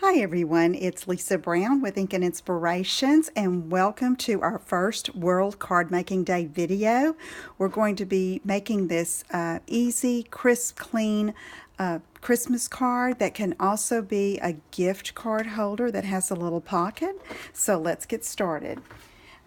Hi everyone, it's Lisa Brown with Ink and Inspirations, and welcome to our first World Card Making Day video. We're going to be making this easy, crisp, clean Christmas card that can also be a gift card holder that has a little pocket. So let's get started.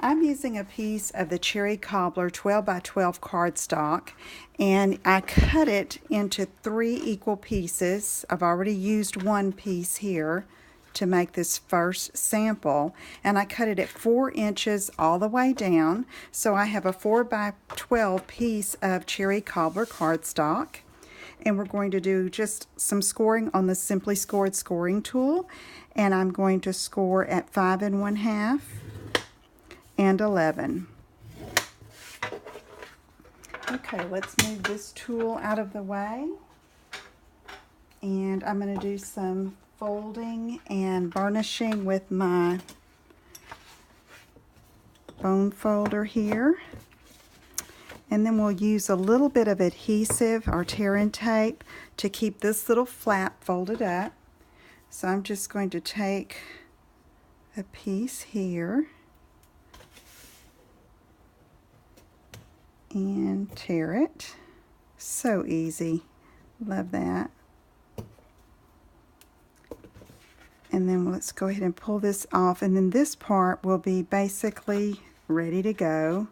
I'm using a piece of the Cherry Cobbler 12 by 12 cardstock, and I cut it into 3 equal pieces. I've already used one piece here to make this first sample, and I cut it at 4 inches all the way down. So I have a 4 by 12 piece of Cherry Cobbler cardstock, and we're going to do just some scoring on the Simply Scored scoring tool, and I'm going to score at 5 1/2 and 11. Okay, let's move this tool out of the way, and I'm going to do some folding and burnishing with my bone folder here, and then we'll use a little bit of adhesive or tear-in tape to keep this little flap folded up. So I'm just going to take a piece here and tear it. So easy. Love that. And then let's go ahead and pull this off, and then this part will be basically ready to go.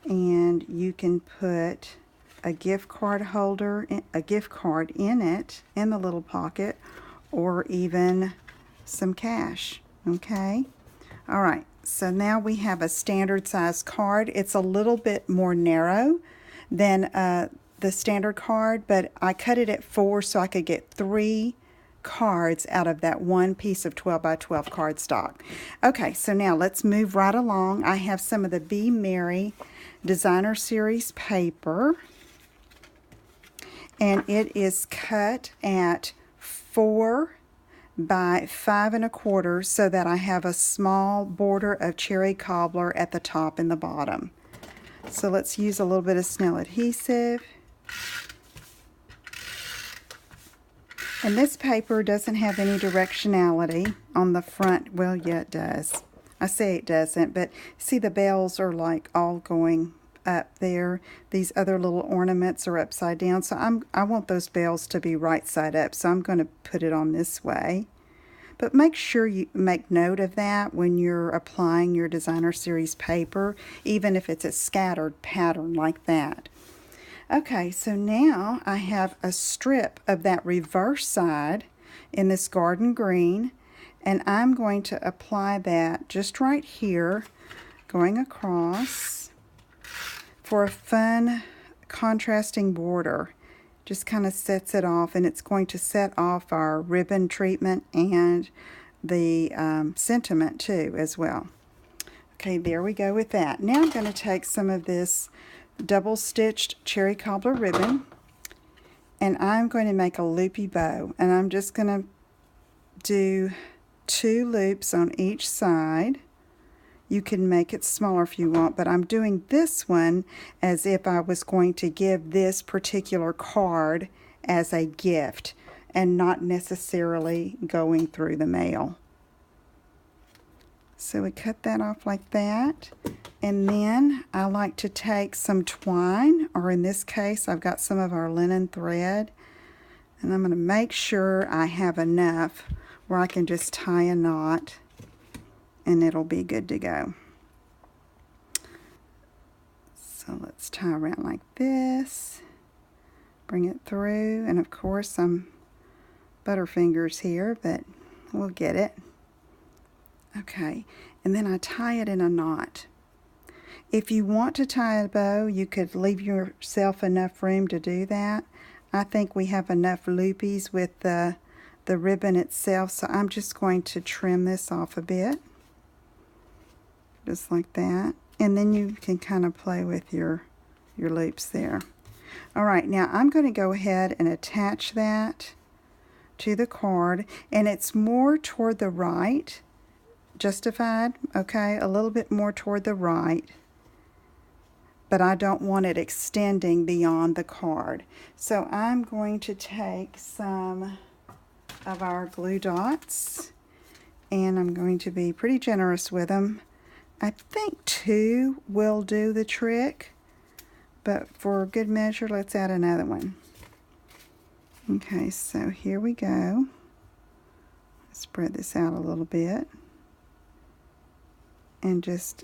And you can put a gift card holder, a gift card in it, in the little pocket, or even some cash. Okay? All right. So now we have a standard size card. It's a little bit more narrow than the standard card, but I cut it at 4 so I could get 3 cards out of that one piece of 12 by 12 cardstock. Okay, so now let's move right along. I have some of the Be Merry Designer Series paper, and it is cut at 4 by 5 1/4 so that I have a small border of Cherry Cobbler at the top and the bottom. So let's use a little bit of Snell adhesive. And this paper doesn't have any directionality on the front. Well, yeah, it does. I say it doesn't, but see, the bells are like all going up there. These other little ornaments are upside down, so I want those bells to be right side up, so I'm going to put it on this way. But make sure you make note of that when you're applying your Designer Series paper, even if it's a scattered pattern like that. Okay, so now I have a strip of that reverse side in this garden green, and I'm going to apply that just right here, going across for a fun contrasting border. Just kind of sets it off, and it's going to set off our ribbon treatment and the sentiment too as well. Okay, there we go with that. Now I'm going to take some of this double stitched Cherry Cobbler ribbon, and I'm going to make a loopy bow, and I'm just going to do 2 loops on each side. You can make it smaller if you want, but I'm doing this one as if I was going to give this particular card as a gift and not necessarily going through the mail. So we cut that off like that, and then I like to take some twine, or in this case I've got some of our linen thread, and I'm going to make sure I have enough where I can just tie a knot and it'll be good to go. So let's tie around like this, bring it through, and of course I'm butterfingers here, but we'll get it. Okay, and then I tie it in a knot. If you want to tie a bow, you could leave yourself enough room to do that. I think we have enough loopies with the ribbon itself, so I'm just going to trim this off a bit. Just like that. And then you can kind of play with your loops there. All right, now I'm going to go ahead and attach that to the card, and it's more toward the right, justified, okay, a little bit more toward the right, but I don't want it extending beyond the card. So I'm going to take some of our glue dots, and I'm going to be pretty generous with them. I think 2 will do the trick, but for good measure, let's add another one. Okay, so here we go. Spread this out a little bit and just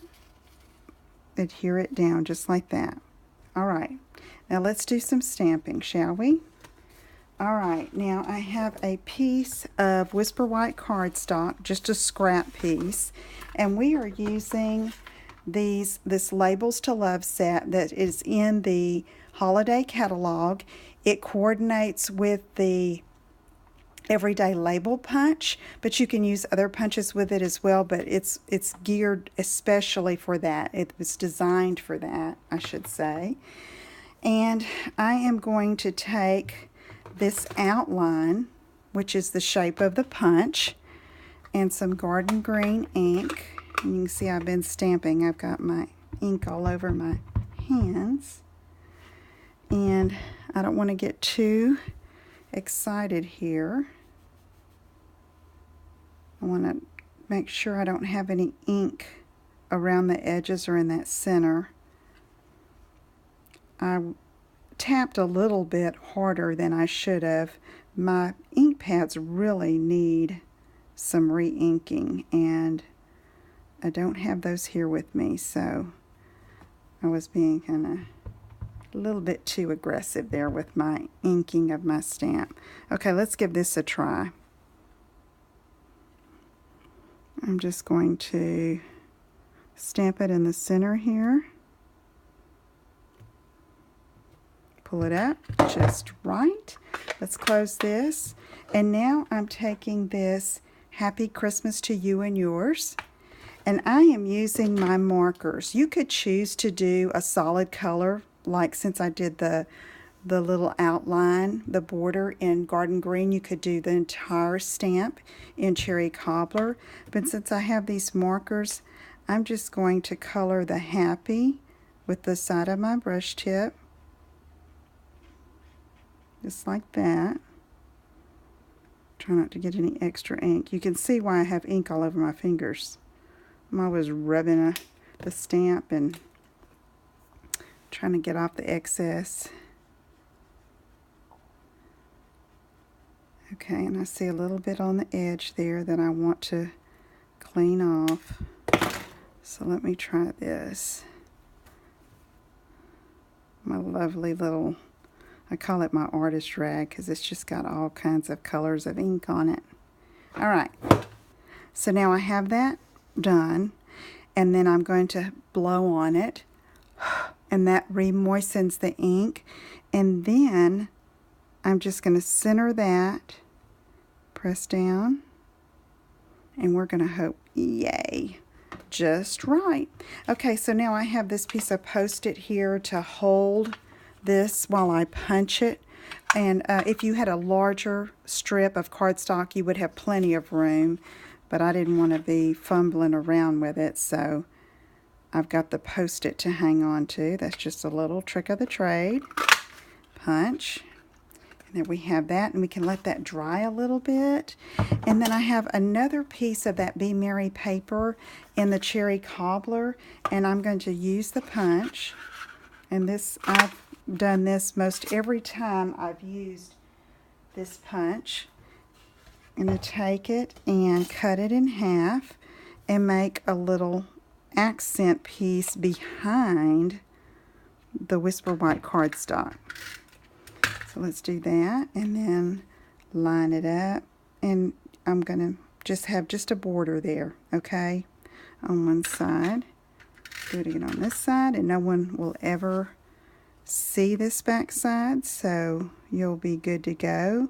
adhere it down just like that. All right, now let's do some stamping, shall we? All right, now I have a piece of Whisper White cardstock, just a scrap piece, and we are using this Labels to Love set that is in the holiday catalog. It coordinates with the Everyday Label punch, but you can use other punches with it as well, but it's geared especially for that. It was designed for that, I should say. And I am going to take this outline, which is the shape of the punch, and some garden green ink. And you can see I've been stamping. I've got my ink all over my hands. And I don't want to get too excited here. I want to make sure I don't have any ink around the edges or in that center. I tapped a little bit harder than I should have. My ink pads really need some re-inking, and I don't have those here with me, so I was being kind of a little bit too aggressive there with my inking of my stamp. Okay, let's give this a try. I'm just going to stamp it in the center here. Pull it up just right. Let's close this. And now I'm taking this Happy Christmas to You and Yours, and I am using my markers. You could choose to do a solid color, like since I did the little outline, the border in garden green, you could do the entire stamp in cherry cobbler. But since I have these markers, I'm just going to color the happy with the side of my brush tip. Just like that. Try not to get any extra ink. You can see why I have ink all over my fingers. I'm always rubbing the stamp and trying to get off the excess. Okay, and I see a little bit on the edge there that I want to clean off. So let me try this. My lovely little, I call it my artist rag because it's just got all kinds of colors of ink on it. All right, so now I have that done, and then I'm going to blow on it, and that re-moistens the ink, and then I'm just going to center that, press down, and we're going to hope, yay, just right. Okay, so now I have this piece of Post-it here to hold this while I punch it. And if you had a larger strip of cardstock, you would have plenty of room, but I didn't want to be fumbling around with it, so I've got the Post-it to hang on to. That's just a little trick of the trade. Punch. And there we have that, and we can let that dry a little bit. And then I have another piece of that Be Merry paper in the cherry cobbler, and I'm going to use the punch. And this, I've done this most every time I've used this punch. I'm going to take it and cut it in half and make a little accent piece behind the Whisper White cardstock. So let's do that, and then line it up, and I'm going to just have just a border there, okay, on one side. Do it again on this side, and no one will ever see this back side, so you'll be good to go.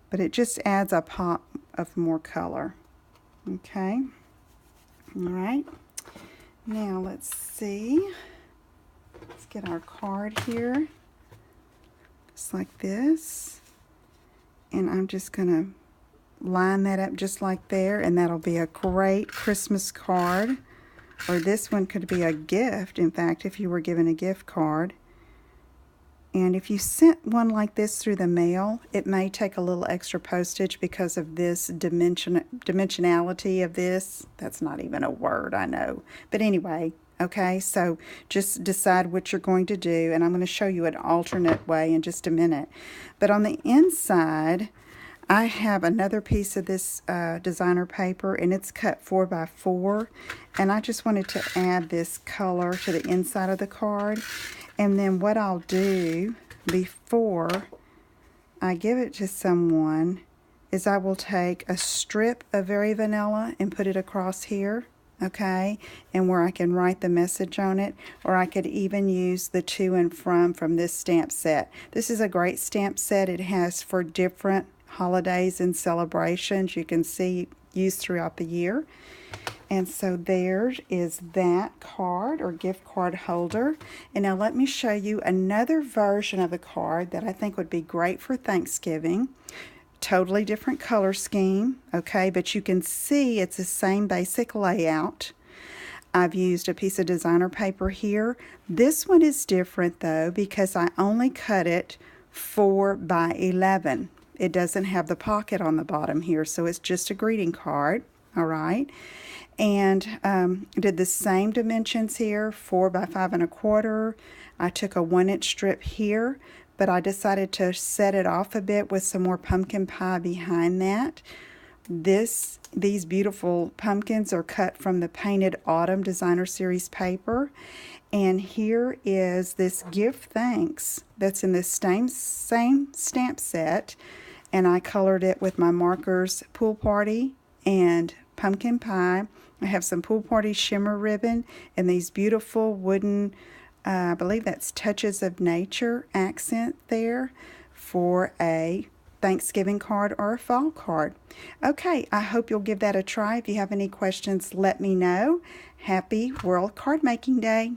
But it just adds a pop of more color. Okay. All right. Now let's see. Let's get our card here. Just like this. And I'm just going to line that up just like there, and that'll be a great Christmas card. Or this one could be a gift, in fact, if you were given a gift card. And if you sent one like this through the mail, it may take a little extra postage because of this dimensionality of this. That's not even a word, I know. But anyway, okay, so just decide what you're going to do, and I'm going to show you an alternate way in just a minute. But on the inside, I have another piece of this designer paper, and it's cut 4x4, and I just wanted to add this color to the inside of the card. And then what I'll do before I give it to someone is I will take a strip of Very Vanilla and put it across here, okay, and where I can write the message on it, or I could even use the to and from this stamp set. This is a great stamp set. It has for different holidays and celebrations. You can see used throughout the year. And so there is that card or gift card holder. And now let me show you another version of a card that I think would be great for Thanksgiving. Totally different color scheme, okay, but you can see it's the same basic layout. I've used a piece of designer paper here. This one is different though because I only cut it 4x11. It doesn't have the pocket on the bottom here, so it's just a greeting card, all right? And did the same dimensions here, 4x5 1/4. I took a 1-inch strip here, but I decided to set it off a bit with some more pumpkin pie behind that. These beautiful pumpkins are cut from the Painted Autumn Designer Series paper. And here is this gift thanks that's in this same stamp set. And I colored it with my markers Pool Party and Pumpkin Pie. I have some Pool Party shimmer ribbon and these beautiful wooden, I believe that's Touches of Nature accent there for a Thanksgiving card or a fall card. Okay, I hope you'll give that a try. If you have any questions, let me know. Happy World Card Making Day.